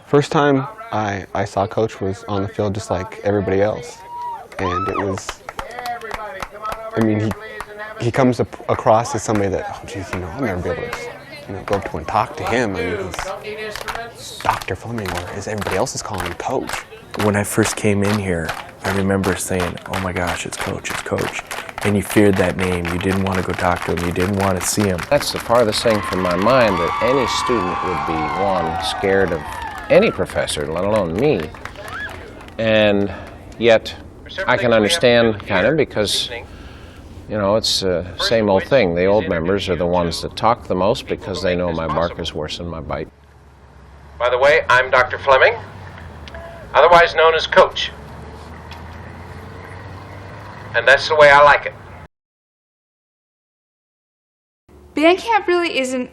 First time I saw Coach was on the field just like everybody else, and it was, I mean, he comes across as somebody that, oh geez, you know, I'll never be able to, go up to and talk to him. I mean, he's Dr. Fleming, or as everybody else is calling him, Coach. When I first came in here, I remember saying, oh my gosh, it's Coach, it's Coach. And you feared that name. You didn't want to go talk to him. You didn't want to see him. That's the farthest thing from my mind, that any student would be, one, scared of any professor, let alone me. And yet, I can understand, kind of, because, you know, it's the same old thing. The old members are the ones that talk the most because they know my bark is worse than my bite. By the way, I'm Dr. Fleming, otherwise known as Coach. And that's the way I like it. Band camp really isn't,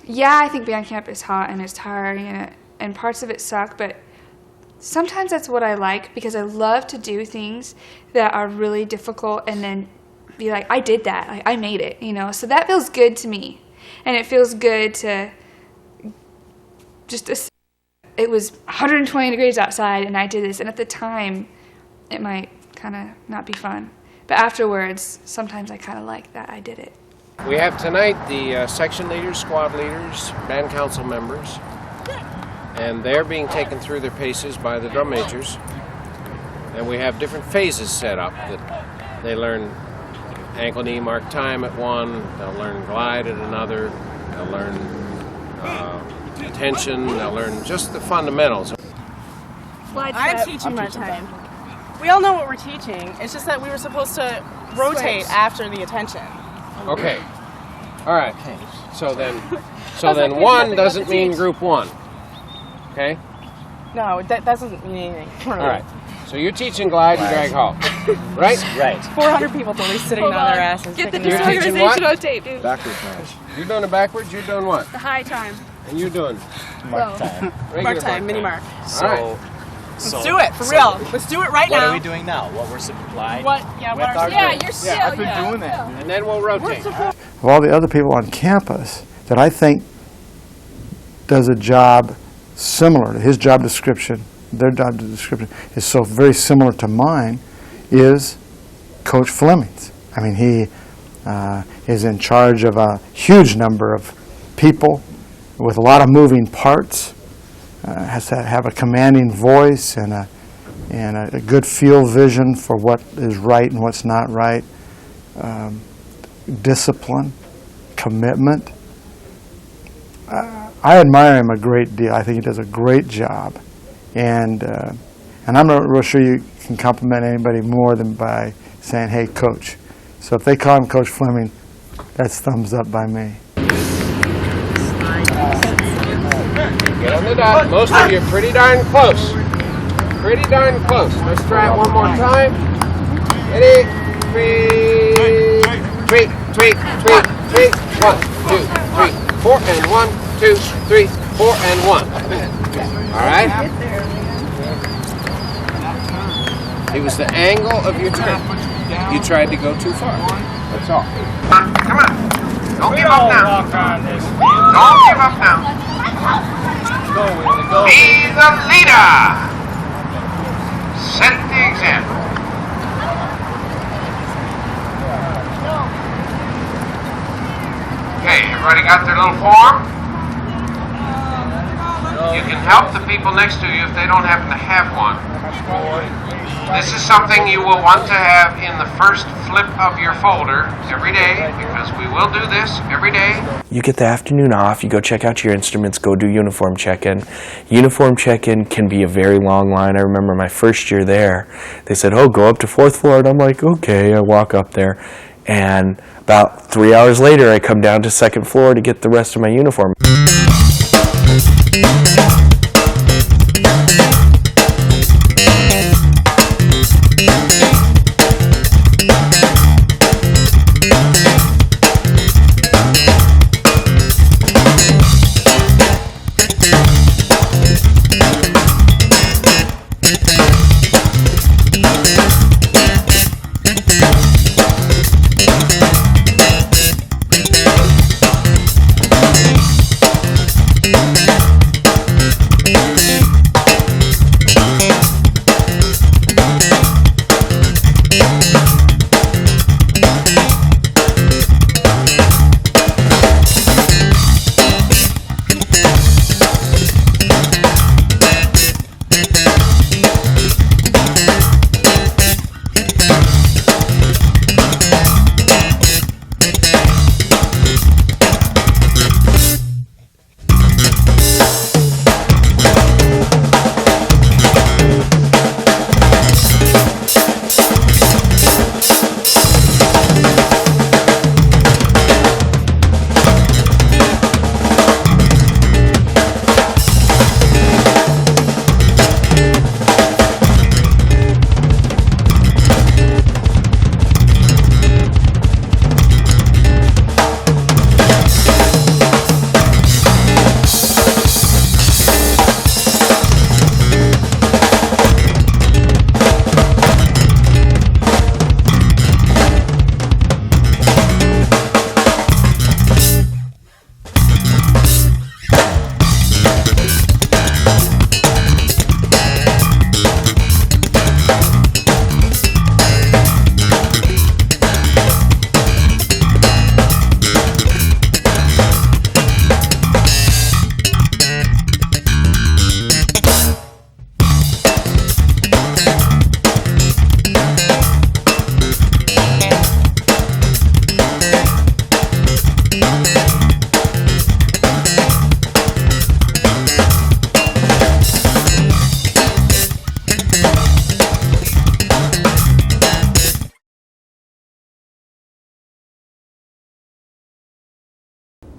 yeah, I think band camp is hot and it's tiring and parts of it suck, but sometimes that's what I like, because I love to do things that are really difficult and then be like, I did that, like, I made it, you know? So that feels good to me. And it feels good to just, it was 120 degrees outside and I did this, and at the time it might kind of not be fun. But afterwards, sometimes I kind of like that I did it. We have tonight the section leaders, squad leaders, band council members, and they're being taken through their paces by the drum majors. And we have different phases set up that they learn ankle knee mark time at one, they'll learn glide at another, they'll learn tension, they'll learn just the fundamentals. I'm teaching my time. We all know what we're teaching. It's just that we were supposed to rotate after the attention. Okay. All right. So then one doesn't mean group one. Okay? No, that doesn't mean anything. All right. So you're teaching glide and drag halt, right? Right. 400 people totally sitting on their asses. Get the You're teaching what? disorganization on tape, dude. Backwards march. You're doing it backwards. You're doing what? The high time. And you're doing Mark time. regular Mark time, mini mark. All Let's do it, for real. Let's do it right now. What are we doing now? What we're supplied? What? Yeah, what are You're still, I've been doing that. And then we'll rotate. Of all the other people on campus that I think does a job similar to his job description, their job description is so very similar to mine, is Coach Fleming's. I mean, he is in charge of a huge number of people with a lot of moving parts, has to have a commanding voice and a good field vision for what is right and what's not right, discipline, commitment. I admire him a great deal. I think he does a great job, and I'm not real sure you can compliment anybody more than by saying, "Hey, Coach." So if they call him Coach Fleming, that's thumbs up by me. Get on the dot. Most of you are pretty darn close. Pretty darn close. Let's try it one more time. Ready? Tweak, tweak, tweak, tweak, tweak. 1, 2, 3, 4, and 1, 2, 3, 4, and 1. All right? It was the angle of your turn. You tried to go too far. That's all. Come on. Don't give up now. Don't give up now. Be the leader. Set the example. Okay, everybody got their little form? You can help the people next to you if they don't happen to have one. This is something you will want to have in the first flip of your folder every day, because we will do this every day. You get the afternoon off, you go check out your instruments, go do uniform check-in. Uniform check-in can be a very long line. I remember my first year there, they said, oh, go up to 4th floor, and I'm like, okay, I walk up there. And about 3 hours later, I come down to 2nd floor to get the rest of my uniform.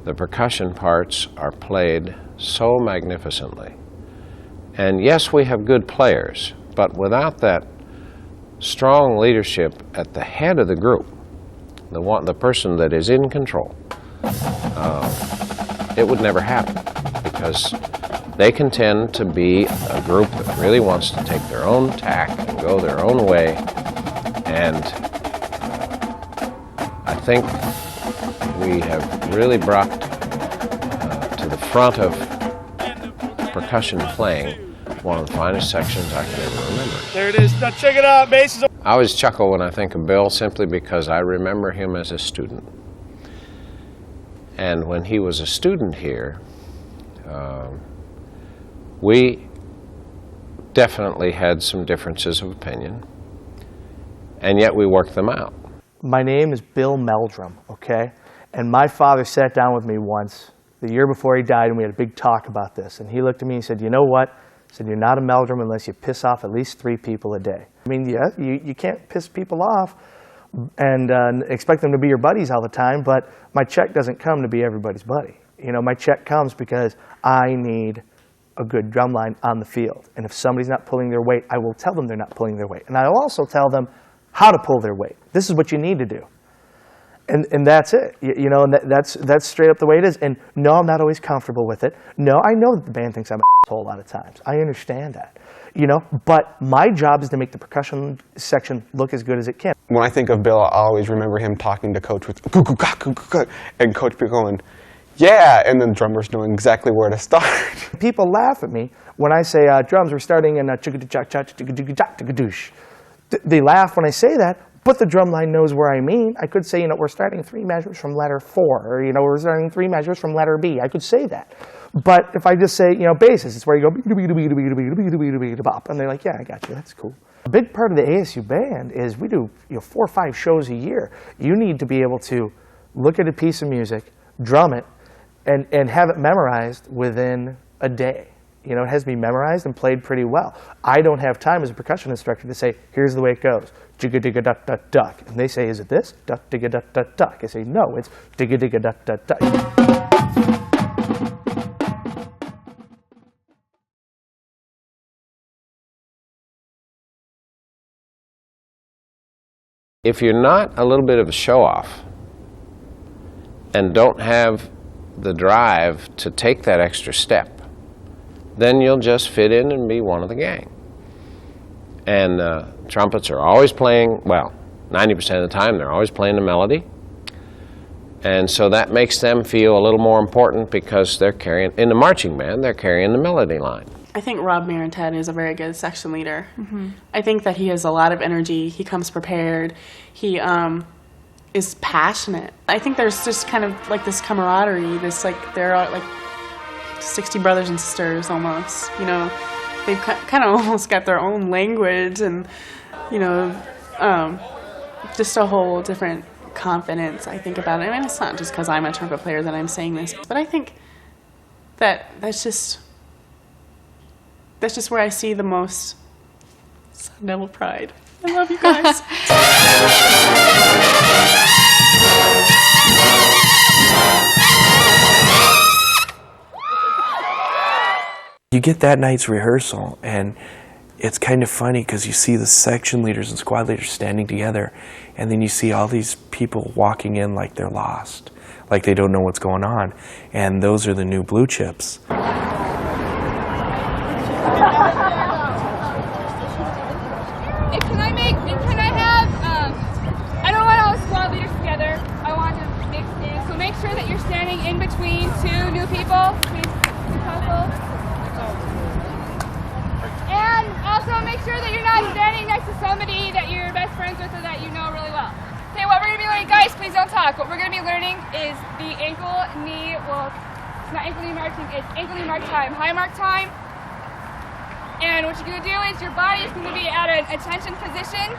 the percussion parts are played so magnificently. And yes, we have good players, but without that strong leadership at the head of the group, the person that is in control, it would never happen, because they can tend to be a group that really wants to take their own tack and go their own way. And I think we have really brought to the front of percussion playing one of the finest sections I can ever remember. There it is. Now check it out, bass. I always chuckle when I think of Bill, simply because I remember him as a student. And when he was a student here, we definitely had some differences of opinion, and yet we worked them out. My name is Bill Meldrum, okay? And my father sat down with me once, the year before he died, and we had a big talk about this. And he looked at me and said, you know what? He said, you're not a Meldrum unless you piss off at least 3 people a day. I mean, yeah, you can't piss people off and expect them to be your buddies all the time, but my check doesn't come to be everybody's buddy. You know, my check comes because I need a good drum line on the field. And if somebody's not pulling their weight, I will tell them they're not pulling their weight. And I'll also tell them how to pull their weight. This is what you need to do. And that's it. You know, and that's straight up the way it is. And no, I'm not always comfortable with it. No, I know that the band thinks I'm an asshole a lot of times. I understand that. You know, but my job is to make the percussion section look as good as it can. When I think of Bill, I always remember him talking to Coach with and Coach be going, yeah, and then drummers knowing exactly where to start. People laugh at me when I say drums, we're starting in they laugh when I say that, but the drum line knows where I mean. I could say, you know, we're starting 3 measures from letter 4, or, you know, we're starting 3 measures from letter B. I could say that. But if I just say, you know, basses, it's where you go, and they're like, yeah, I got you, that's cool. A big part of the ASU band is we do, you know, 4 or 5 shows a year. You need to be able to look at a piece of music, drum it, and have it memorized within a day. You know, it has to be memorized and played pretty well. I don't have time as a percussion instructor to say, here's the way it goes. Jigga digga duck duck duck. And they say, is it this? Duck digga duck duck duck. I say, no, it's digga digga duck duck duck. If you're not a little bit of a show-off and don't have the drive to take that extra step, then you'll just fit in and be one of the gang. And trumpets are always playing, well, 90% of the time they're always playing the melody. And so that makes them feel a little more important because they're carrying, in the marching band, they're carrying the melody line. I think Rob Marentet is a very good section leader. Mm-hmm. I think that he has a lot of energy. He comes prepared. He is passionate. I think there's just kind of like this camaraderie, this like, there are like 60 brothers and sisters almost, you know. They've kind of almost got their own language and, you know, just a whole different confidence, I think, about it. I mean, it's not just because I'm a trumpet player that I'm saying this, but I think that that's just where I see the most Sun Devil pride. I love you guys. You get that night's rehearsal, and it's kind of funny because you see the section leaders and squad leaders standing together, and then you see all these people walking in like they're lost, like they don't know what's going on, and those are the new blue chips. Can I have, I don't want all the squad leaders together. I want to mix in. So make sure that you're standing in between 2 new people, between 2 couples. And also make sure that you're not standing next to somebody that you're best friends with or that you know really well. Okay, what we're going to be learning, guys, please don't talk. What we're going to be learning is the ankle, knee, well, it's not ankle, knee marching, it's ankle, knee mark time, high mark time. And what you're going to do is your body is going to be at an attention position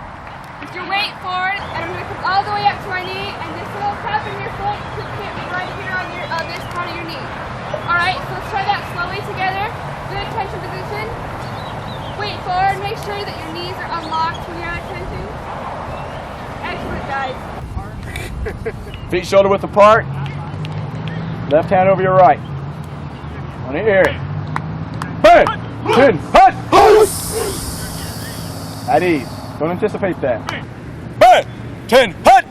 with your weight forward, and I'm going to come all the way up to my knee, and this little tap in your foot should hit me right here on this part of your knee. All right, so let's try that slowly together. Good attention position. Weight forward, make sure that your knees are unlocked when you're at attention. Excellent, guys. Feet shoulder width apart. Left hand over your right. Want to hear it. Bang! 10, hut! At ease. Don't anticipate that. Bang! 10, hut!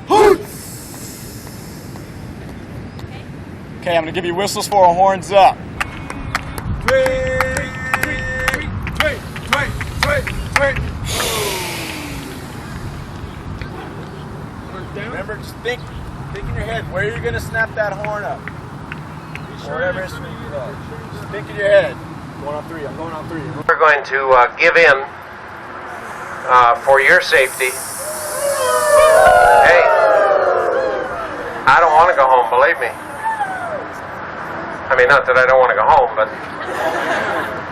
Okay, I'm going to give you whistles for a horns up. Remember, just think in your head, where are you going to snap that horn up? Whatever instrument you love. Just think in your head. Going on 3, I'm going on 3. We're going to give in for your safety. Hey, I don't want to go home, believe me. I mean, not that I don't want to go home, but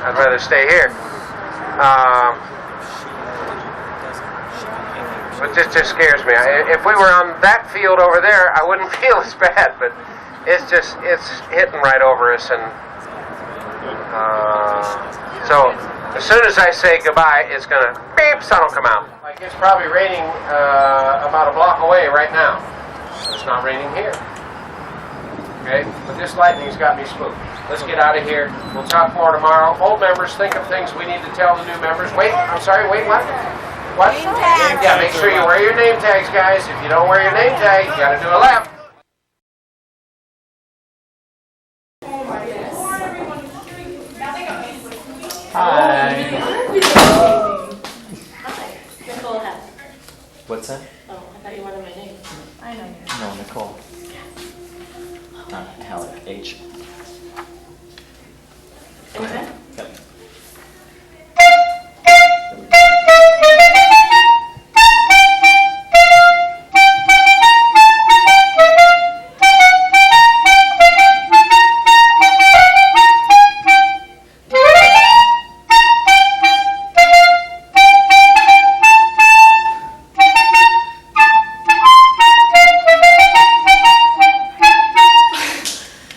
I'd rather stay here. But it just scares me. If we were on that field over there, I wouldn't feel as bad, but it's hitting right over us, and so as soon as I say goodbye, it's gonna beep, sun will come out. Like it's probably raining about a block away right now. It's not raining here. Okay, but this lightning's got me spooked. Let's get out of here. We'll talk more tomorrow. Old members, think of things we need to tell the new members. Wait, I'm sorry, wait, what? What? Name tags. Yeah, make sure you wear your name tags, guys. If you don't wear your name tag, you gotta do a lap. Hi. Nicole has. What's that? Oh, I thought you wanted my name. I know you. No, Nicole. Alec, H. Okay. Yep.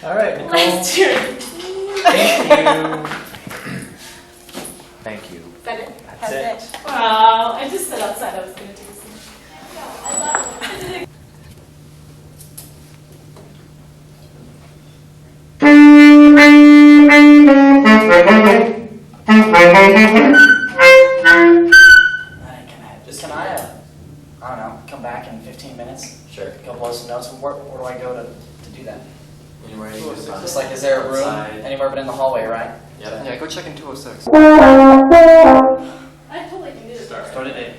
All right, Nicole. Let's do it. Thank you. Thank you. Is that it? That's it. Wow, I just said outside I was going to do this. I love it. Can I, I don't know, come back in 15 minutes? Sure. Go blow some notes. Where do I go to do that? Anywhere you Just like, is there a room anywhere but in the hallway, right? Yeah, go check in 206. I totally can do this. Start at 8.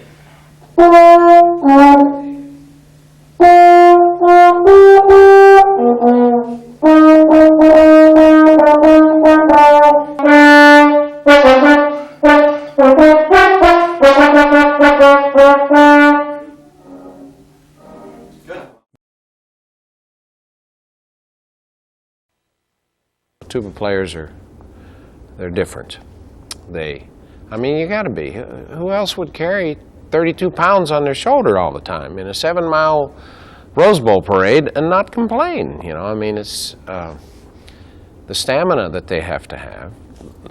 Tuba players they're different. I mean, you gotta be. Who else would carry 32 pounds on their shoulder all the time in a 7-mile Rose Bowl parade and not complain? You know, I mean, it's the stamina that they have to have,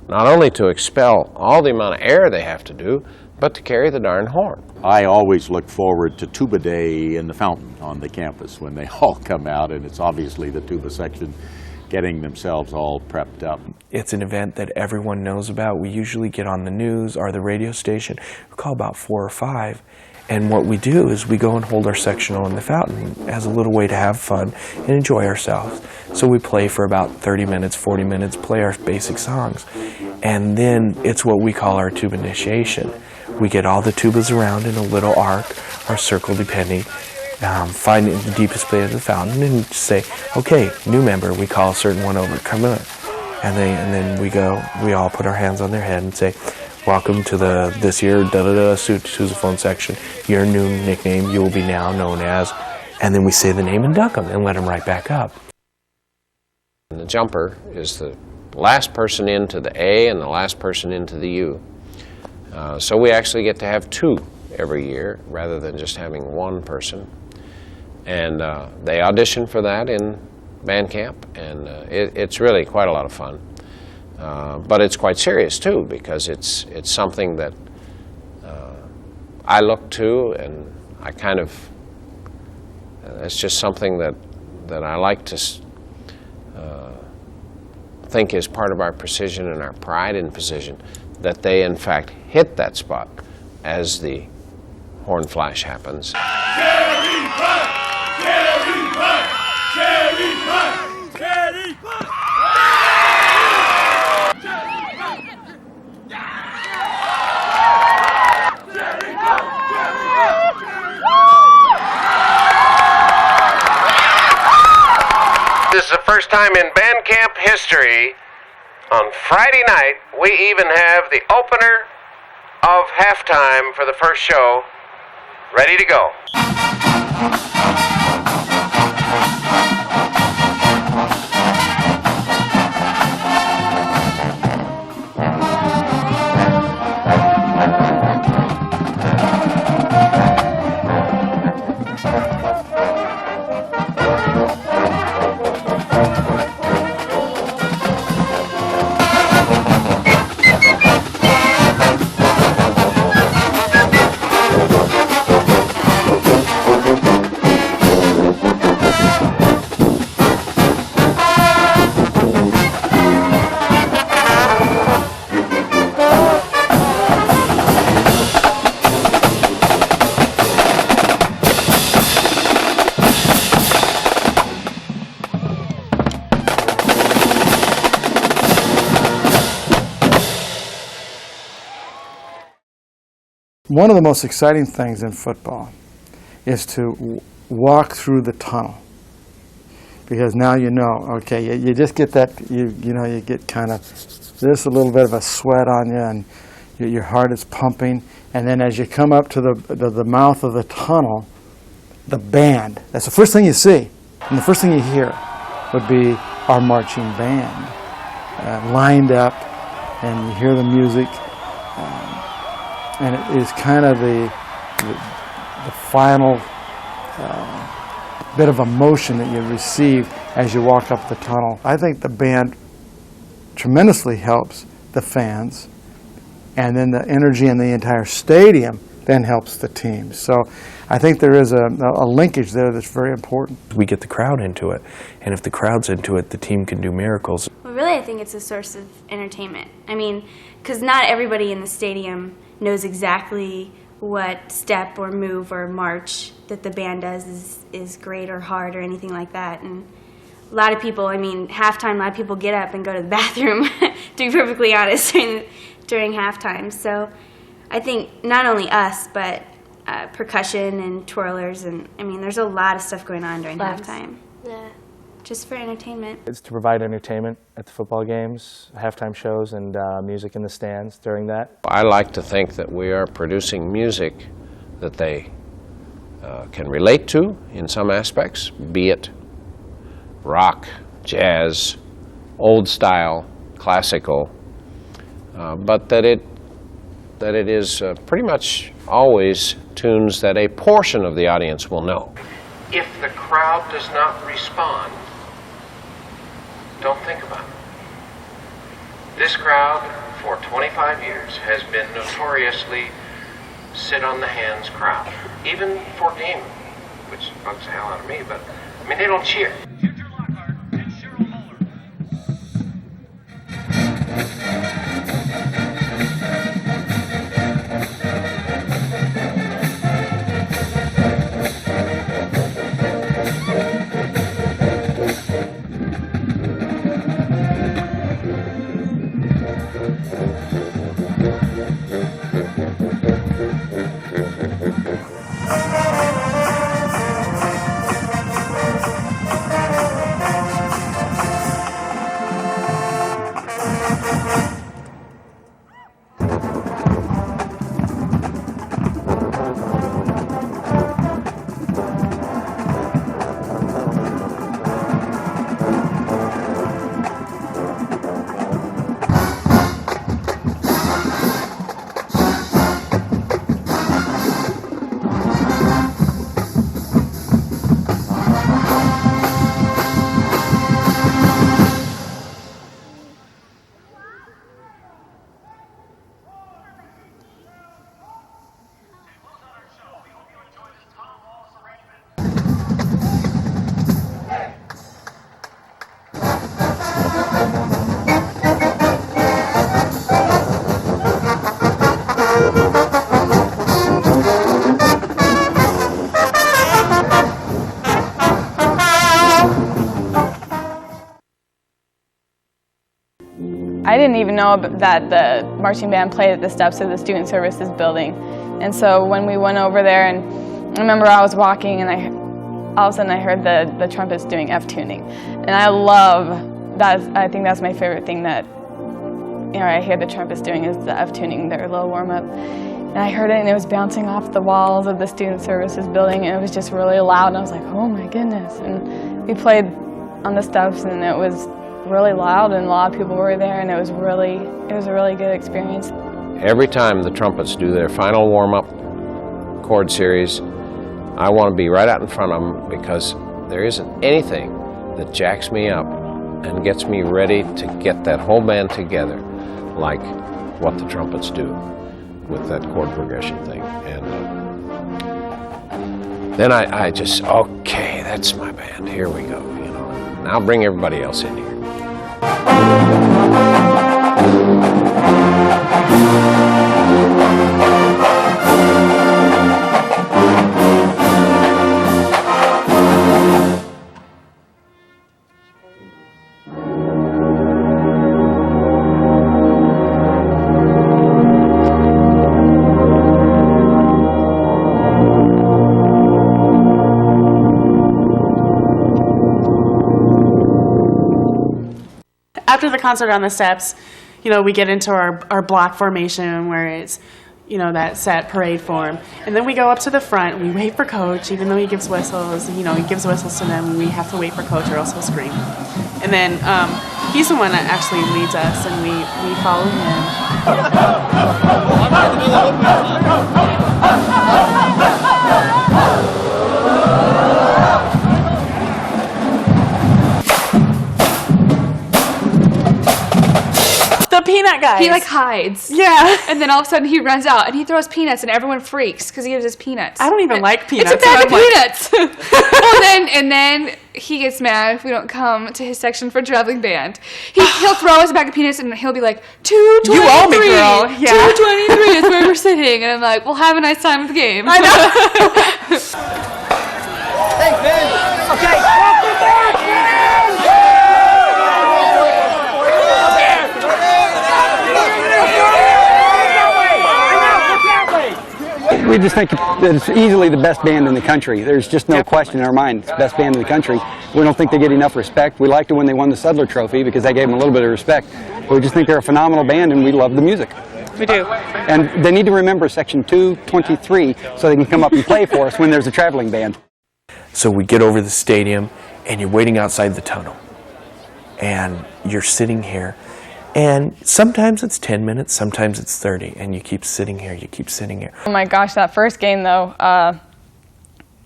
not only to expel all the amount of air they have to do, but to carry the darn horn. I always look forward to Tuba Day in the fountain on the campus when they all come out, and it's obviously the tuba section getting themselves all prepped up. It's an event that everyone knows about. We usually get on the news or the radio station. We call about 4 or 5. And what we do is we go and hold our sectional in the fountain as a little way to have fun and enjoy ourselves. So we play for about 30 minutes, 40 minutes, play our basic songs. And then it's what we call our tuba initiation. We get all the tubas around in a little arc or circle depending, find the deepest place of the fountain and say, okay, new member, we call a certain one over, come on. And then we all put our hands on their head and say, welcome to this year sousaphone section. Your new nickname you will be now known as, and then we say the name and duck them and let them right back up. And the jumper is the last person into the A and the last person into the U. So we actually get to have 2 every year rather than just having 1 person. And they audition for that in band camp, and it's really quite a lot of fun. But it's quite serious too, because it's something that I look to, and I kind of it's just something that I like to think is part of our precision and our pride in precision, that they in fact hit that spot as the horn flash happens. This is the first time in band camp history. On Friday night, we even have the opener of halftime for the first show ready to go. One of the most exciting things in football is to walk through the tunnel, because now you know, okay, you just get that, you know, you get kind of just a little bit of a sweat on you, and your heart is pumping, and then as you come up to the mouth of the tunnel, the band, that's the first thing you see, and the first thing you hear would be our marching band lined up, and you hear the music. And it is kind of the final bit of emotion that you receive as you walk up the tunnel. I think the band tremendously helps the fans, and then the energy in the entire stadium then helps the team. So I think there is a linkage there that's very important. We get the crowd into it, and if the crowd's into it, the team can do miracles. Well, really, I think it's a source of entertainment. I mean, because not everybody in the stadium knows exactly what step or move or march that the band does is great or hard or anything like that. And a lot of people, I mean, halftime, a lot of people get up and go to the bathroom, to be perfectly honest, during halftime. So I think not only us, but percussion and twirlers, and I mean, there's a lot of stuff going on during halftime. Yeah. Just for entertainment. It's to provide entertainment at the football games, halftime shows, and music in the stands during that. I like to think that we are producing music that they can relate to in some aspects, be it rock, jazz, old style, classical, but that it is pretty much always tunes that a portion of the audience will know. If the crowd does not respond, don't think about it. This crowd, for 25 years, has been notoriously sit on the hands crowd. Even for game, which bugs the hell out of me, but I mean, they don't cheer. I didn't even know that the marching band played at the steps of the Student Services building. And so when we went over there, and I remember I was walking and all of a sudden I heard the trumpets doing F tuning. And I love that. I think that's my favorite thing that I hear the trumpets doing is the F tuning, their little warm up. And I heard it and it was bouncing off the walls of the Student Services building and it was just really loud and I was like, oh my goodness. And we played on the steps and it was really loud and a lot of people were there and it was a really good experience. Every time the trumpets do their final warm-up chord series, I want to be right out in front of them because there isn't anything that jacks me up and gets me ready to get that whole band together like what the trumpets do with that chord progression thing. And then I just, okay, that's my band, here we go, Now bring everybody else in here. After the concert on the steps, we get into our block formation where it's, that set parade form. And then we go up to the front, we wait for Coach, even though he gives whistles, he gives whistles to them, we have to wait for Coach or else he'll scream. And then he's the one that actually leads us and we follow peanut guys. He hides. Yeah. And then all of a sudden he runs out and he throws peanuts and everyone freaks because he gives us peanuts. I don't even like peanuts. It's a bag of peanuts. and then he gets mad if we don't come to his section for traveling band. He'll throw us a bag of peanuts and he'll be like, 223. You owe me, girl. Yeah. 223 is where we're sitting. And I'm like, well, have a nice time with the game. I know. Thanks, man. Okay. We just think that it's easily the best band in the country. There's just no question in our mind. It's the best band in the country. We don't think they get enough respect. We liked it when they won the Sudler Trophy because they gave them a little bit of respect. But we just think they're a phenomenal band and we love the music. We do. And they need to remember Section 223 so they can come up and play for us when there's a traveling band. So we get over the stadium and you're waiting outside the tunnel. And you're sitting here. And sometimes it's 10 minutes, sometimes it's 30, and you keep sitting here, you keep sitting here. Oh my gosh, that first game though,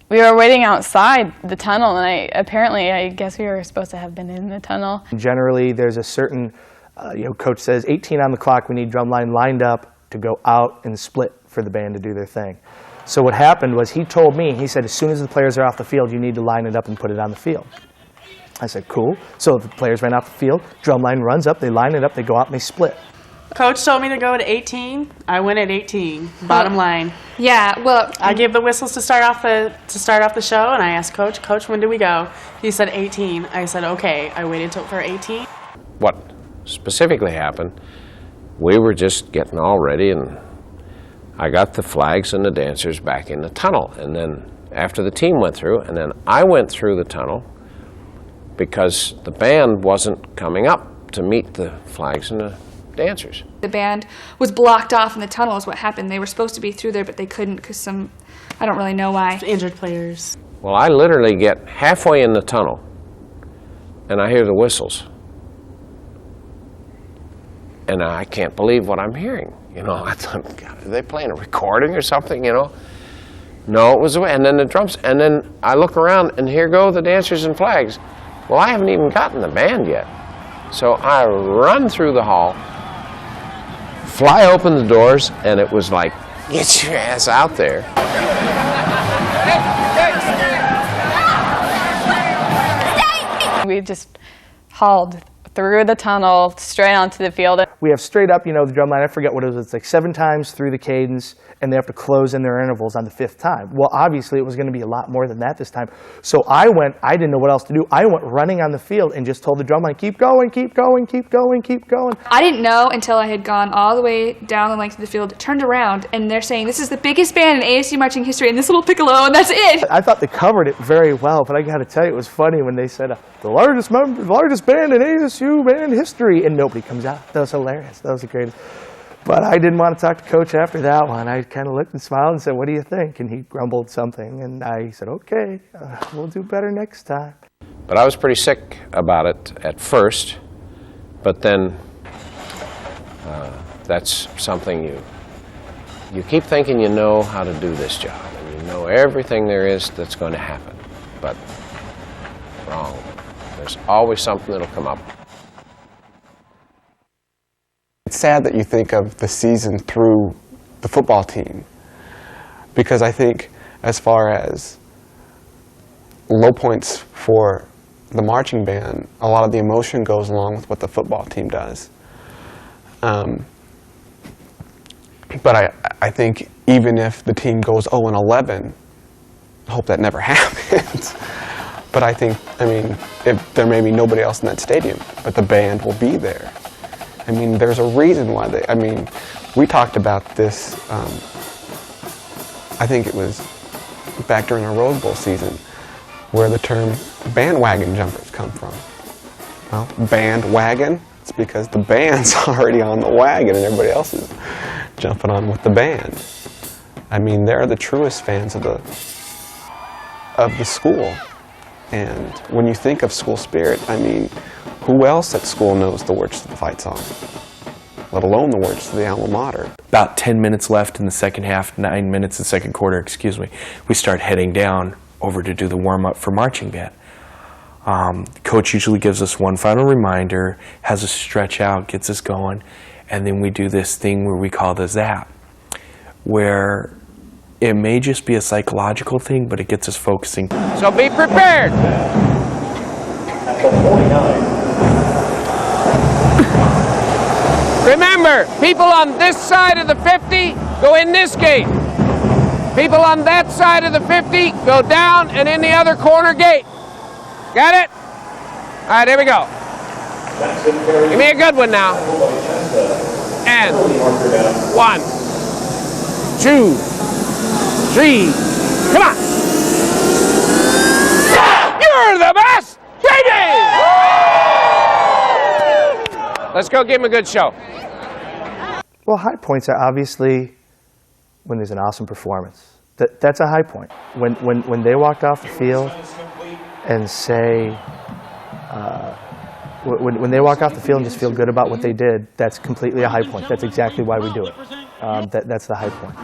we were waiting outside the tunnel, and I guess we were supposed to have been in the tunnel. Generally, there's a certain, Coach says 18 on the clock, we need drumline lined up to go out and split for the band to do their thing. So what happened was he told me, he said, as soon as the players are off the field, you need to line it up and put it on the field. I said, cool. So the players ran off the field, drumline runs up, they line it up, they go out and they split. Coach told me to go to 18. I went at 18. Bottom line. Yeah, well, I gave the whistles to start off the show, and I asked Coach, when do we go? He said 18. I said, okay. I waited for 18. What specifically happened, we were just getting all ready, and I got the flags and the dancers back in the tunnel. And then after the team went through, and then I went through the tunnel, because the band wasn't coming up to meet the flags and the dancers. The band was blocked off in the tunnel is what happened. They were supposed to be through there, but they couldn't because I don't really know why. Injured players. Well, I literally get halfway in the tunnel, and I hear the whistles. And I can't believe what I'm hearing. I thought, God, are they playing a recording or something, No, it was, and then the drums, and then I look around, and here go the dancers and flags. Well, I haven't even gotten the band yet. So I run through the hall, fly open the doors, and it was like, get your ass out there. We just hauled through the tunnel, straight onto the field. We have straight up, the drum line, I forget what it was, it's like 7 times through the cadence, and they have to close in their intervals on the 5th time. Well, obviously it was going to be a lot more than that this time. So I didn't know what else to do. I went running on the field and just told the drum line, keep going, keep going, keep going, keep going. I didn't know until I had gone all the way down the length of the field, turned around, and they're saying, this is the biggest band in ASU marching history, and this little piccolo, and that's it. I thought they covered it very well, but I got to tell you, it was funny when they said, the largest band in ASU band history, and nobody comes out. That was hilarious. That was the greatest. But I didn't want to talk to Coach after that one. I kind of looked and smiled and said, what do you think? And he grumbled something, and I said, okay, we'll do better next time. But I was pretty sick about it at first, but then that's something you keep thinking you know how to do this job, and you know everything there is that's going to happen, but wrong. There's always something that'll come up. It's sad that you think of the season through the football team, because I think as far as low points for the marching band, a lot of the emotion goes along with what the football team does. But I think even if the team goes 0-11, I hope that never happens. But I mean, if there may be nobody else in that stadium, but the band will be there. I mean, there's a reason why we talked about this, I think it was back during our Rose Bowl season, where the term bandwagon jumpers come from. Well, bandwagon, it's because the band's already on the wagon and everybody else is jumping on with the band. I mean, they're the truest fans of the school. And when you think of school spirit, I mean, who else at school knows the words to the fight song, let alone the words to the Alma Mater? About 10 minutes left in the second half, 9 minutes in the second quarter, excuse me, we start heading down over to do the warm-up for marching band. Coach usually gives us one final reminder, has us stretch out, gets us going, and then we do this thing where we call the zap, where it may just be a psychological thing, but it gets us focusing. So be prepared. Remember, people on this side of the 50 go in this gate. People on that side of the 50 go down and in the other corner gate. Got it? All right, here we go. Give me a good one now. And 1, 2, 3. Come on. You're the best, baby! Let's go give him a good show. Well, high points are obviously when there's an awesome performance. That's a high point. When they walked off the field and say, when they walk off the field and just feel good about what they did, that's completely a high point. That's exactly why we do it. That's the high point.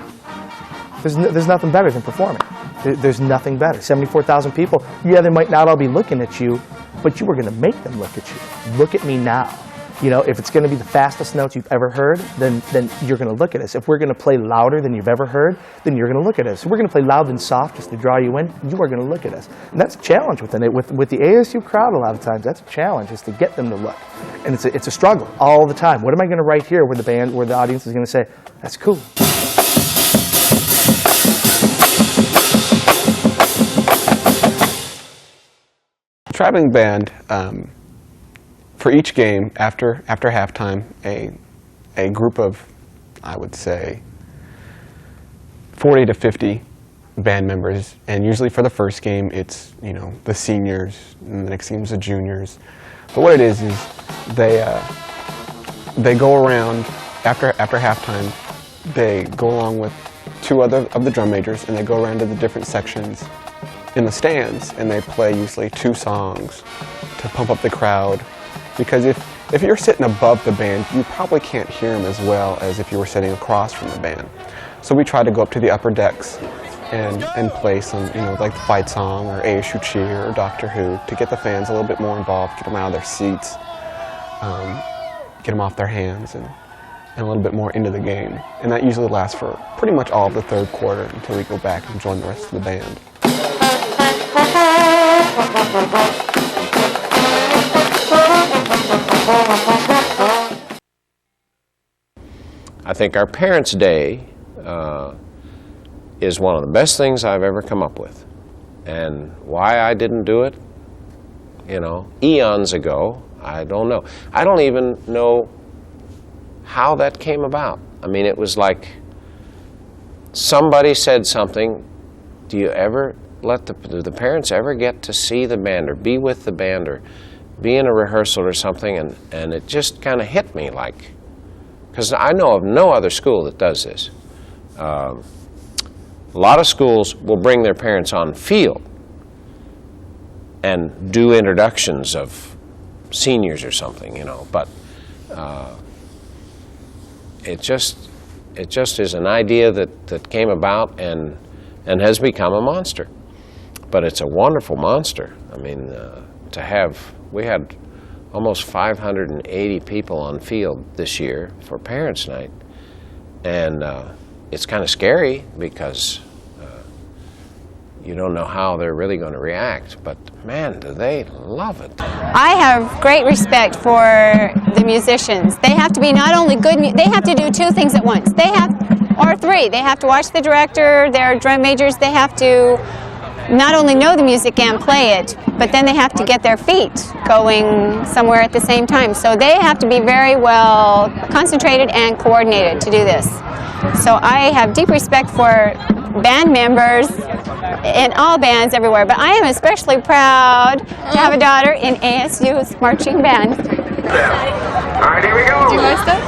There's nothing better than performing. There's nothing better. 74,000 people, yeah, they might not all be looking at you, but you were going to make them look at you. Look at me now. You know, if it's going to be the fastest notes you've ever heard, then you're going to look at us. If we're going to play louder than you've ever heard, then you're going to look at us. If we're going to play loud and soft just to draw you in, you are going to look at us. And that's a challenge within it. With the ASU crowd, a lot of times, that's a challenge, is to get them to look. And it's a struggle all the time. What am I going to write here where the audience is going to say, that's cool. Traveling band, for each game, after halftime, a group of, I would say, 40 to 50 band members, and usually for the first game, it's, you know, the seniors, and the next game's the juniors. But what it is they go around after halftime. They go along with 2 other of the drum majors, and they go around to the different sections in the stands, and they play usually 2 songs to pump up the crowd. Because if you're sitting above the band, you probably can't hear them as well as if you were sitting across from the band. So we try to go up to the upper decks and play some, you know, like the fight song or ASU cheer or Doctor Who to get the fans a little bit more involved, get them out of their seats, get them off their hands, and a little bit more into the game. And that usually lasts for pretty much all of the third quarter until we go back and join the rest of the band. I think our Parents' Day is one of the best things I've ever come up with. And why I didn't do it, you know, eons ago, I don't know. I don't even know how that came about. I mean, it was like somebody said something. Do you ever do the parents ever get to see the band or be with the band or be in a rehearsal or something? And it just kind of hit me, like, because I know of no other school that does this. A lot of schools will bring their parents on field and do introductions of seniors or something, you know, but it just is an idea that came about and has become a monster. But it's a wonderful monster. I mean, we had almost 580 people on field this year for Parents' Night, and it's kind of scary because you don't know how they're really going to react, but man, do they love it. I have great respect for the musicians. They have to be not only good, they have to do two things at once. Or three. They have to watch the director, their drum majors, they have to not only know the music and play it, but then they have to get their feet going somewhere at the same time. So they have to be very well concentrated and coordinated to do this. So I have deep respect for band members in all bands everywhere, but I am especially proud to have a daughter in ASU's marching band. All right, here we go. Do my stuff?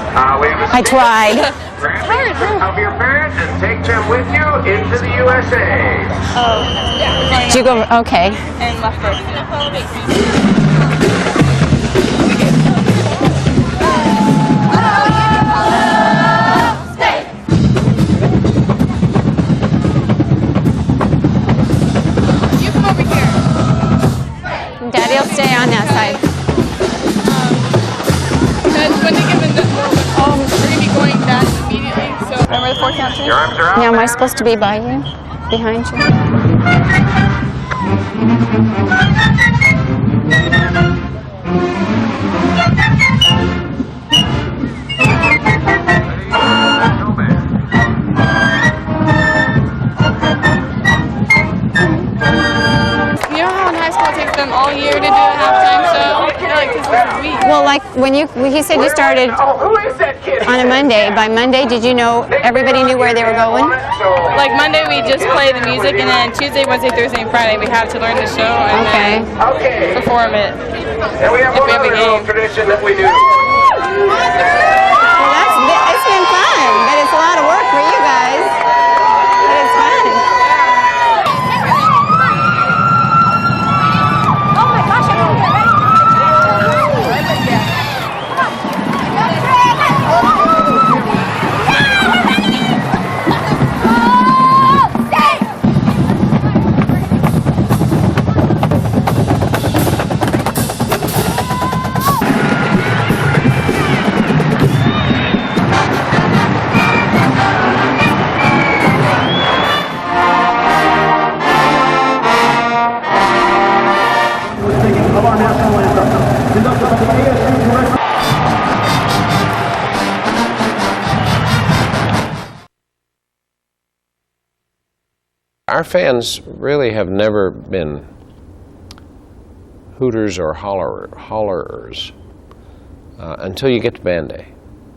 I tried. Grab pictures of your parents and take them with you into the USA. Oh. Did you go? Okay. And left foot. Daddy will stay on that side. When they give in the we're going to be going back immediately, so remember the 4 count 2? Now, am I supposed to be by you? Behind you? You know how in high school it takes them all year to do a halftime show? Yeah, like this week. Well, like when he said you started on a Monday. By Monday, did you know everybody knew where they were going? Like Monday we just play the music, and then Tuesday, Wednesday, Thursday, and Friday we have to learn the show and then perform it. And we have one other little tradition that we do. Well, it's been fun, but it's a lot of work for you guys. But it's fun. Oh my gosh, I don't get ready. Our fans really have never been hooters or hollerers until you get to Band Day,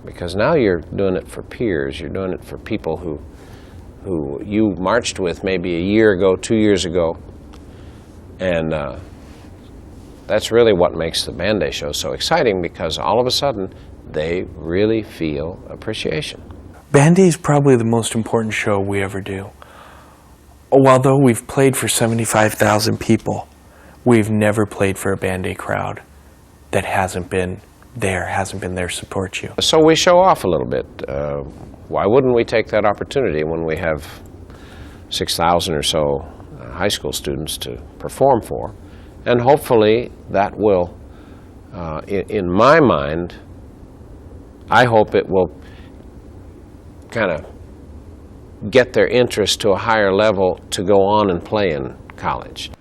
because now you're doing it for peers. You're doing it for people who you marched with maybe a year ago, 2 years ago, and that's really what makes the Band Day show so exciting, because all of a sudden they really feel appreciation. Band Day is probably the most important show we ever do. Although we've played for 75,000 people, we've never played for a Band Day crowd that hasn't been there to support you. So we show off a little bit. Why wouldn't we take that opportunity when we have 6,000 or so high school students to perform for? And hopefully that will, in my mind, I hope it will kind of get their interest to a higher level to go on and play in college.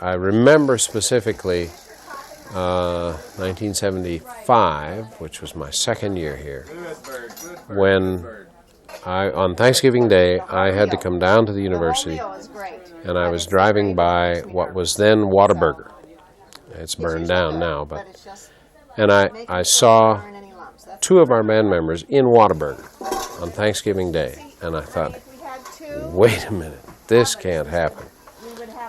I remember specifically 1975, which was my second year here, when on Thanksgiving Day, I had to come down to the university, and I was driving by what was then Whataburger. It's burned down now, and I saw two of our band members in Whataburger on Thanksgiving Day, and I thought, wait a minute, this can't happen.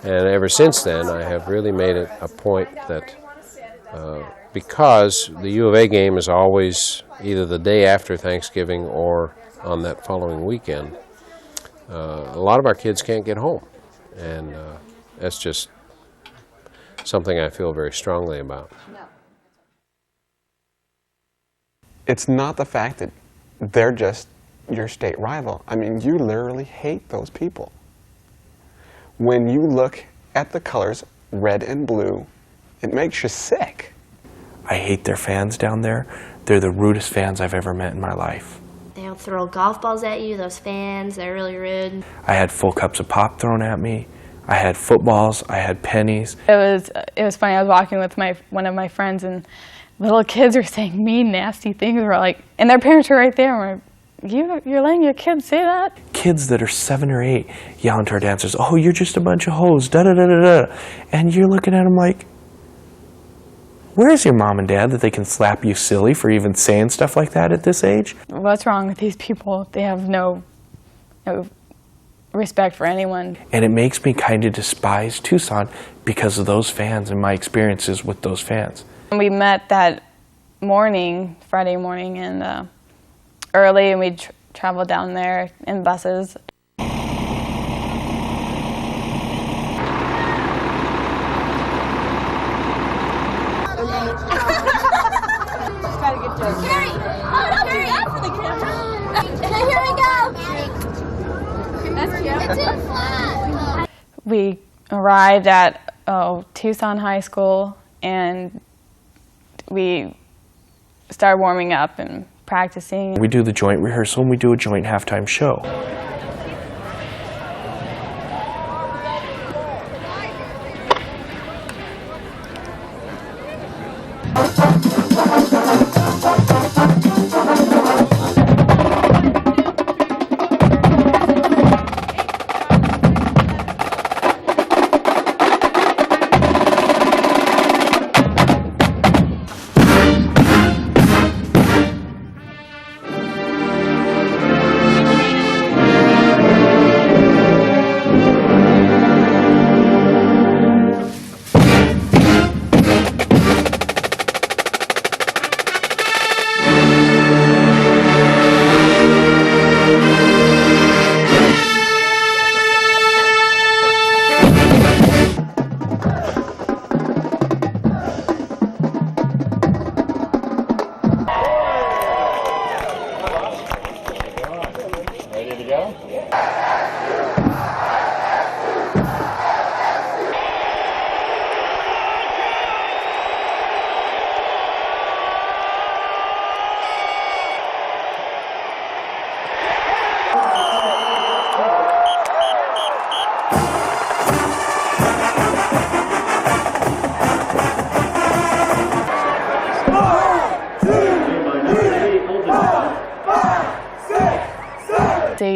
And ever since then, I have really made it a point that because the U of A game is always either the day after Thanksgiving or on that following weekend, a lot of our kids can't get home. And that's just something I feel very strongly about. It's not the fact that they're just your state rival. I mean, you literally hate those people. When you look at the colors, red and blue, it makes you sick. I hate their fans down there. They're the rudest fans I've ever met in my life. They'll throw golf balls at you, those fans, they're really rude. I had full cups of pop thrown at me. I had footballs, I had pennies. It was funny. I was walking with one of my friends, and little kids were saying mean, nasty things. We're like, and their parents were right there. And we're, you're letting your kids say that? Kids that are 7 or 8 yelling to our dancers, "Oh, you're just a bunch of hoes, da da da da da," and you're looking at them like, where's your mom and dad that they can slap you silly for even saying stuff like that at this age? What's wrong with these people? They have no respect for anyone. And it makes me kind of despise Tucson because of those fans and my experiences with those fans. We met that morning, Friday morning, and early, and we traveled down there in buses. We arrived at Tucson High School, and we started warming up and practicing. We do the joint rehearsal, and we do a joint halftime show.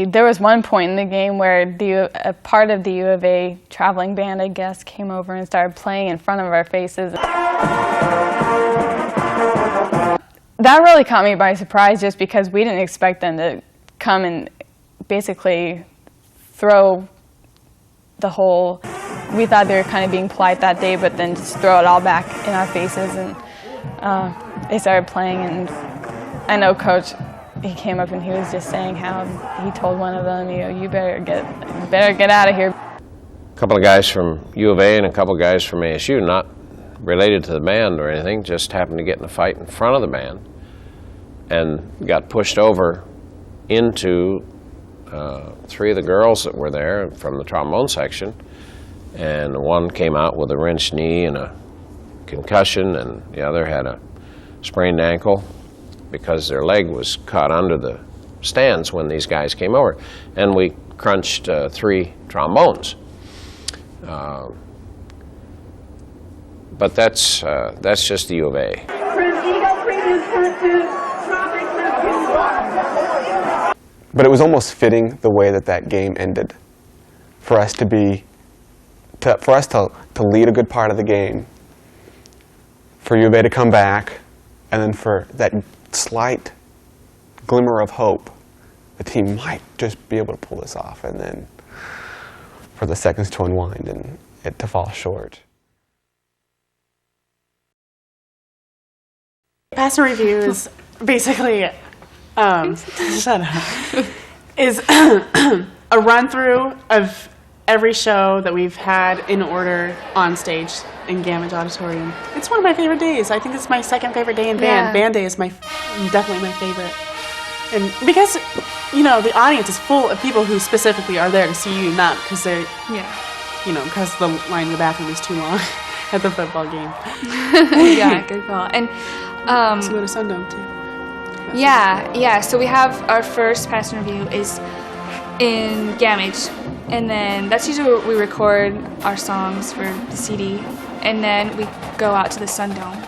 There was one point in the game where a part of the U of A traveling band, I guess, came over and started playing in front of our faces. That really caught me by surprise, just because we didn't expect them to come and basically throw the whole... We thought they were kind of being polite that day, but then just throw it all back in our faces, and they started playing. And I know Coach, he came up and he was just saying how he told one of them, you better get out of here. A couple of guys from U of A and a couple of guys from ASU, not related to the band or anything, just happened to get in a fight in front of the band and got pushed over into 3 of the girls that were there from the trombone section, and one came out with a wrenched knee and a concussion, and the other had a sprained ankle because their leg was caught under the stands when these guys came over. And we crunched 3 trombones. But that's just the U of A. But it was almost fitting the way that that game ended, for us to lead a good part of the game, for U of A to come back, and then for that slight glimmer of hope, the team might just be able to pull this off, and then for the seconds to unwind and it to fall short. Pass and review is basically shut up. Is a run through of every show that we've had in order on stage in Gamage Auditorium. It's one of my favorite days. I think it's my second favorite day in band. Yeah. Band day is definitely my favorite. And because, the audience is full of people who specifically are there to see you, not because they're, because the line in the bathroom is too long at the football game. Yeah, good call. And so go to Sundown too. Yeah. So we have our first pass and review is in Gamage, and then that's usually where we record our songs for the CD, and then we go out to the Sundome.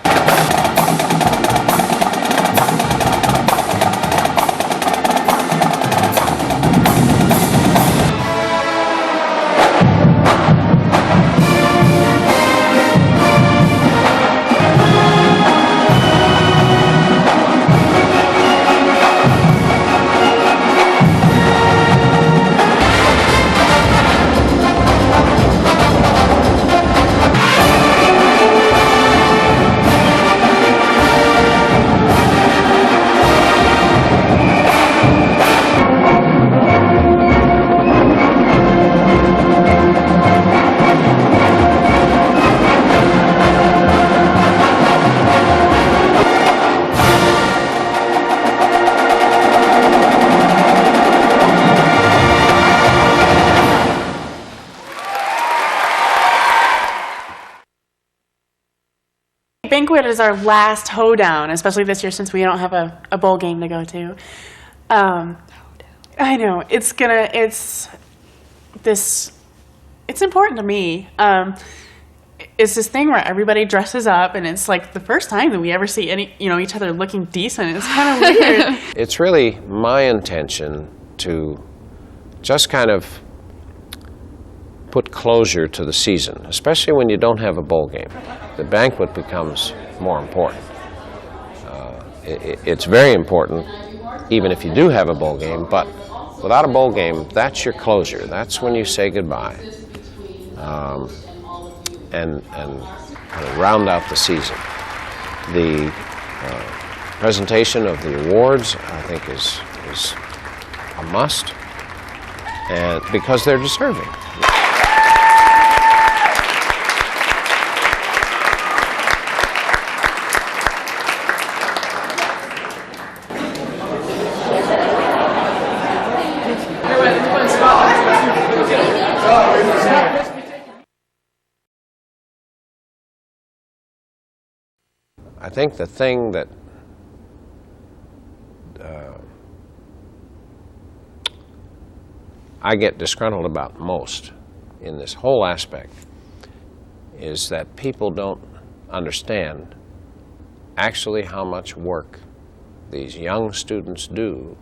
Banquet is our last hoedown, especially this year since we don't have a bowl game to go to. I know it's important to me. It's this thing where everybody dresses up, and it's like the first time that we ever see each other looking decent. It's kind of weird. It's really my intention to just kind of put closure to the season, especially when you don't have a bowl game. The banquet becomes more important. It's very important, even if you do have a bowl game, but without a bowl game, that's your closure. That's when you say goodbye and kind of round out the season. The presentation of the awards, I think, is a must, and because they're deserving. I think the thing that I get disgruntled about most in this whole aspect is that people don't understand actually how much work these young students do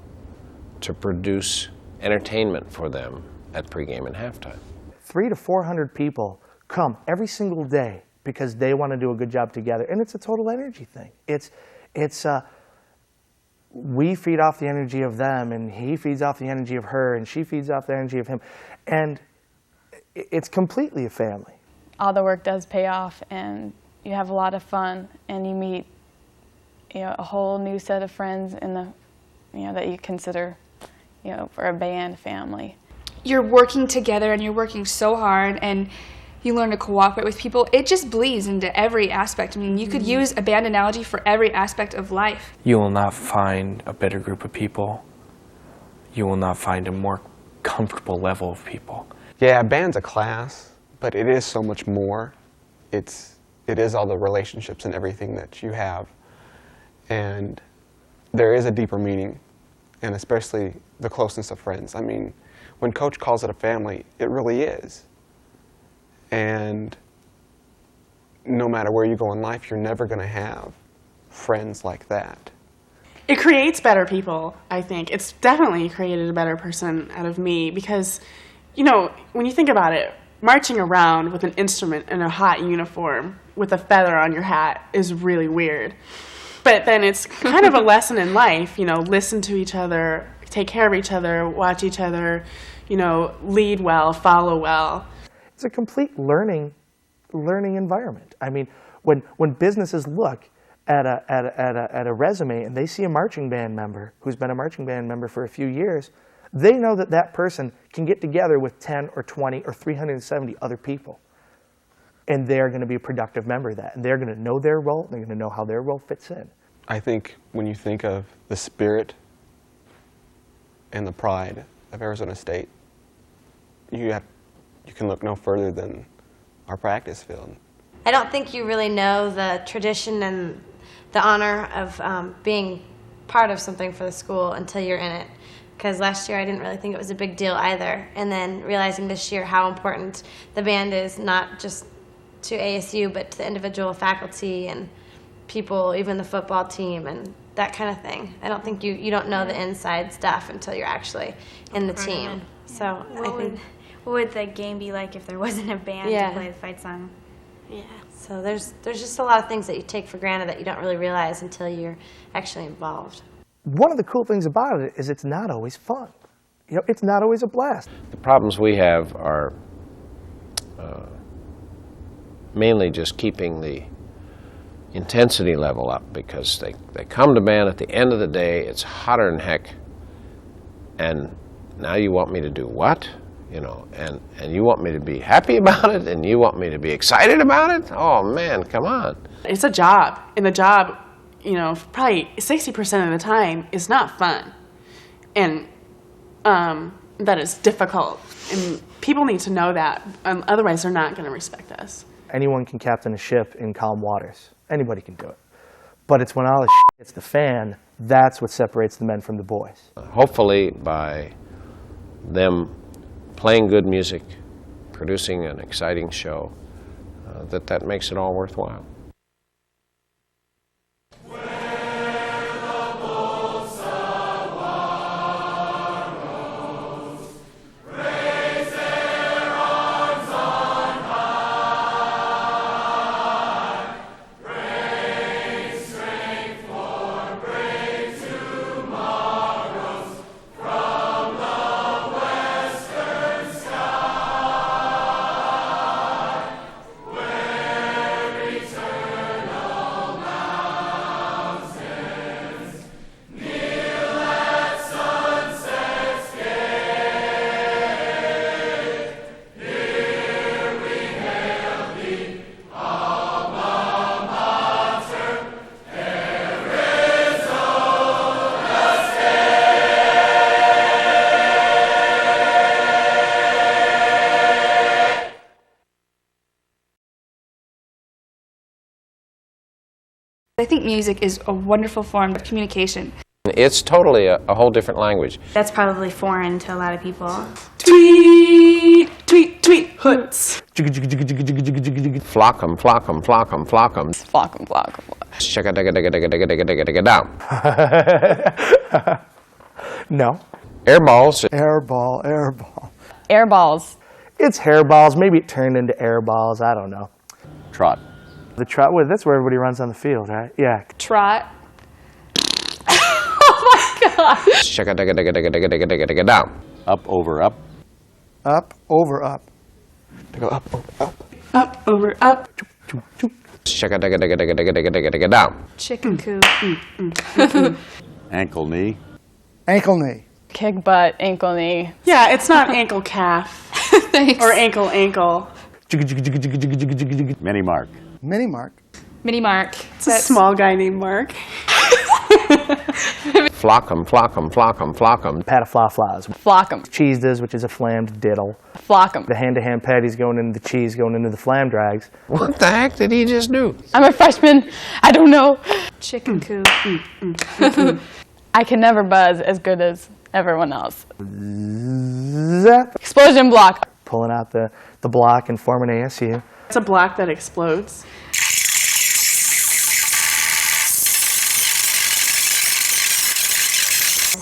to produce entertainment for them at pregame and halftime. 300 to 400 people come every single day because they want to do a good job together, and it's a total energy thing. We feed off the energy of them, and he feeds off the energy of her, and she feeds off the energy of him, and it's completely a family. All the work does pay off, and you have a lot of fun, and you meet, a whole new set of friends in the, that you consider, for a band family. You're working together, and you're working so hard, and you learn to cooperate with people. It just bleeds into every aspect. I mean, you could use a band analogy for every aspect of life. You will not find a better group of people. You will not find a more comfortable level of people. Yeah, a band's a class, but it is so much more. It is all the relationships and everything that you have. And there is a deeper meaning, and especially the closeness of friends. I mean, when Coach calls it a family, it really is. And no matter where you go in life, you're never going to have friends like that. It creates better people, I think. It's definitely created a better person out of me because, you know, when you think about it, marching around with an instrument in a hot uniform with a feather on your hat is really weird. But then it's kind of a lesson in life, you know, listen to each other, take care of each other, watch each other, you know, lead well, follow well. It's a complete learning environment. I mean, when businesses look at a resume and they see a marching band member who's been a marching band member for a few years, they know that that person can get together with 10 or 20 or 370 other people. And they're going to be a productive member of that. And they're going to know their role, and they're going to know how their role fits in. I think when you think of the spirit and the pride of Arizona State, you can look no further than our practice field. I don't think you really know the tradition and the honor of being part of something for the school until you're in it. Because last year I didn't really think it was a big deal either. And then realizing this year how important the band is, not just to ASU, but to the individual faculty and people, even the football team and that kind of thing. I don't think you don't know the inside stuff until you're actually in the team. So I think. What would the game be like if there wasn't a band to play the fight song? Yeah. So there's just a lot of things that you take for granted that you don't really realize until you're actually involved. One of the cool things about it is it's not always fun. You know, it's not always a blast. The problems we have are mainly just keeping the intensity level up, because they come to band at the end of the day, it's hotter than heck, and now you want me to do what? You know, and you want me to be happy about it, and you want me to be excited about it? Oh man, come on. It's a job, and the job, you know, probably 60% of the time is not fun. And that is difficult. And people need to know that, otherwise they're not going to respect us. Anyone can captain a ship in calm waters. Anybody can do it. But it's when all the hits the fan, that's what separates the men from the boys. Hopefully by them playing good music, producing an exciting show, that makes it all worthwhile. I think music is a wonderful form of communication. It's totally a whole different language. That's probably foreign to a lot of people. Tweet, tweet, tweet, hoots. Flock 'em, flock 'em, flock 'em, flock 'em. Flock 'em, flock 'em. Shaka digga digga digga digga digga digga digga down. No. Air balls. Airball, airball. Air balls. It's hairballs. Maybe it turned into air balls. I don't know. Trot. The trot, well, that's where everybody runs on the field, right? Yeah. Trot. Shaka digga digga digga digga digga digga digga down. Up, over, up. Up, over, up. To go up, over, up. Up, over, up. Shaka digga digga digga digga digga digga digga down. Chicken coop. Ankle, knee. Ankle, knee. Kick butt, ankle knee. Yeah, it's not ankle calf. Thanks. Or ankle ankle. Mini mark. Mini mark. Mini Mark. It's a small guy named Mark. Flock 'em, flock 'em, flock 'em, flock 'em. Patafla-flas. Flock 'em. Cheese does, which is a flammed diddle. Flock 'em. The hand-to-hand patties going into the cheese, going into the flam drags. What the heck did he just do? I'm a freshman. I don't know. Chicken coop. I can never buzz as good as everyone else. Zap. Explosion block. Pulling out the block and forming ASU. It's a block that explodes.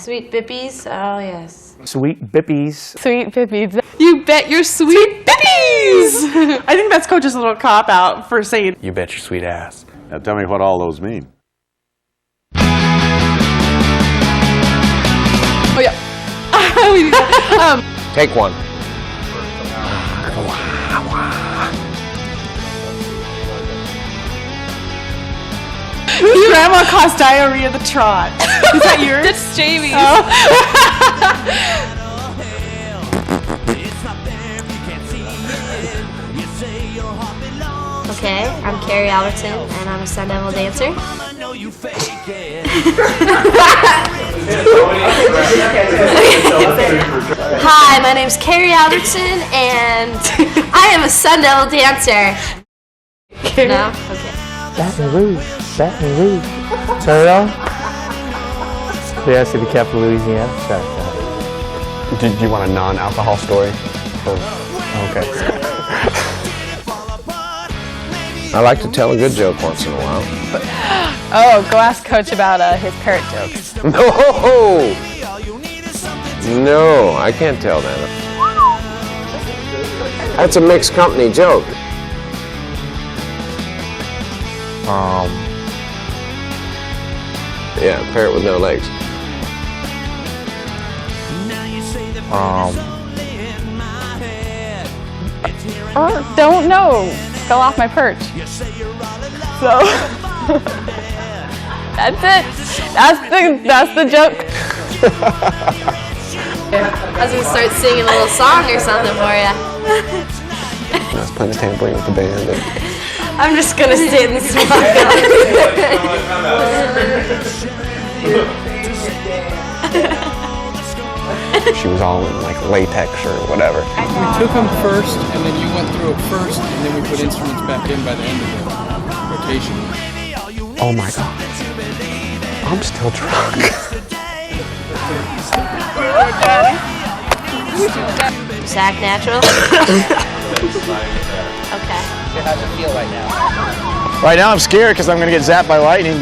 Sweet Bippies, oh yes. Sweet Bippies. Sweet Bippies. You bet your sweet Bippies! I think that's Coach's little cop-out for saying, You bet your sweet ass. Now tell me what all those mean. oh yeah. We need that. Take one. Grandma caused diarrhea of the trot. Is that yours? That's Jamie's. Okay, I'm Carrie Albertson, and I'm a Sun Devil dancer. Hi, my name's Carrie Albertson, and I am a Sun Devil dancer. No? Okay. Baton Rouge. Baton Rouge. Turn it on. Yes, if you kept Louisiana. Sorry. Did you want a non-alcohol story? Okay. I like to tell a good joke once in a while. Oh, go ask Coach about his parrot jokes. No, I can't tell that. That's a mixed company joke. Yeah, parrot with no legs. Don't know. Fell off my perch. So that's it. That's the joke. I was gonna start singing a little song or something for you. I was playing the tambourine with the band. And I'm just gonna sit and smoke. she was all in like latex or whatever. We took them first, and then you went through it first, and then we put instruments back in by the end of the rotation. Oh my God. I'm still drunk. Sack natural? Okay. How's it feel right now? Right now I'm scared because I'm going to get zapped by lightning.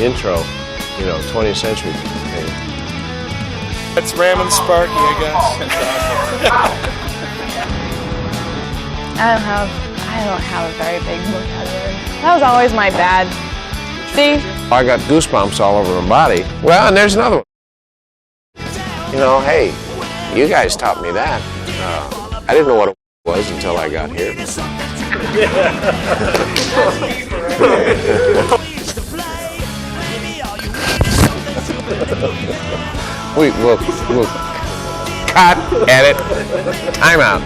Intro, 20th century thing. It's Ram and Sparky, I guess. I don't have a very big vocabulary. That was always my bad. See? I got goosebumps all over my body. Well, and there's another one. Hey, you guys taught me that. I didn't know what it was until I got here. We'll cut, edit, time out.